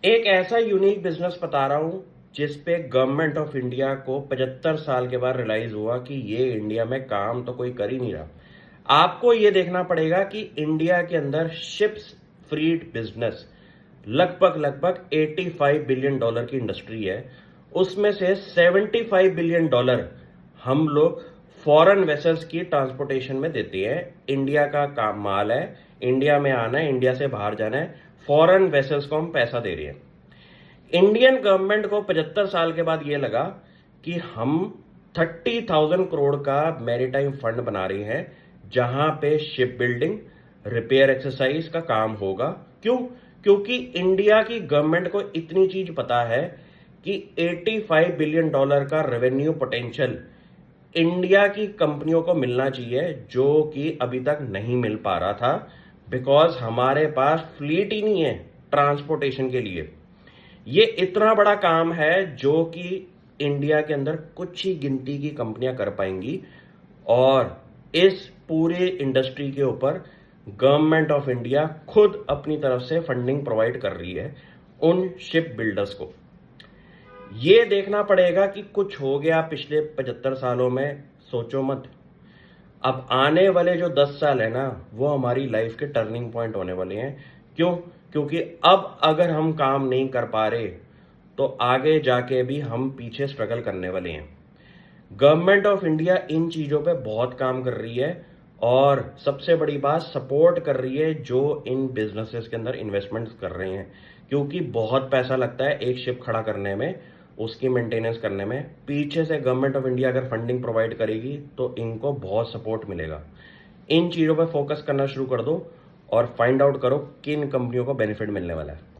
एक ऐसा unique business बता रहा हूं जिस पे गवर्नमेंट ऑफ इंडिया को 75 साल के बाद रियलाइज हुआ कि ये इंडिया में काम तो कोई कर ही नहीं रहा। आपको ये देखना पड़ेगा कि इंडिया के अंदर शिप्स फ्रीट बिजनेस लगभग लगभग 85 बिलियन डॉलर की इंडस्ट्री है। उसमें से 75 बिलियन डॉलर हम लोग फॉरेन वेसल्स की ट्रांसपोर्टेशन में देते हैं। इंडिया का काम माल है, इंडिया में आना है, इंडिया से बाहर जाना है, फॉरेन वेसल्स को हम पैसा दे रहे हैं। इंडियन गवर्नमेंट को 75 साल के बाद यह लगा कि हम 30,000 करोड़ का मैरीटाइम फंड बना रहे हैं जहां पे शिप बिल्डिंग रिपेयर एक्सरसाइज का काम होगा। क्यों? क्योंकि इंडिया की गवर्नमेंट को इतनी चीज पता है कि 85 बिलियन डॉलर का रेवेन्यू पोटेंशियल इंडिया की कंपनियों को मिलना चाहिए, जो कि अभी तक नहीं मिल पा रहा था, बिकॉज हमारे पास फ्लीट ही नहीं है ट्रांसपोर्टेशन के लिए। ये इतना बड़ा काम है जो कि इंडिया के अंदर कुछ ही गिनती की कंपनियां कर पाएंगी, और इस पूरे इंडस्ट्री के ऊपर गवर्नमेंट ऑफ इंडिया खुद अपनी तरफ से फंडिंग प्रोवाइड कर रही है उन शिप बिल्डर्स को। ये देखना पड़ेगा कि कुछ हो गया पिछले 75 सालों में, सोचो मत। अब आने वाले जो 10 साल है ना, वो हमारी लाइफ के टर्निंग पॉइंट होने वाले हैं। क्यों? क्योंकि अब अगर हम काम नहीं कर पा रहे तो आगे जाके भी हम पीछे स्ट्रगल करने वाले हैं। गवर्नमेंट ऑफ इंडिया इन चीजों पे बहुत काम कर रही है, और सबसे बड़ी बात सपोर्ट कर रही है जो इन बिजनेसेस के अंदर इन्वेस्टमेंट्स कर रहे हैं, क्योंकि बहुत पैसा लगता है एक शिप खड़ा करने में, उसकी मेंटेनेंस करने में। पीछे से गवर्नमेंट ऑफ इंडिया अगर फंडिंग प्रोवाइड करेगी तो इनको बहुत सपोर्ट मिलेगा। इन चीज़ों पर फोकस करना शुरू कर दो और फाइंड आउट करो किन कंपनियों को बेनिफिट मिलने वाला है।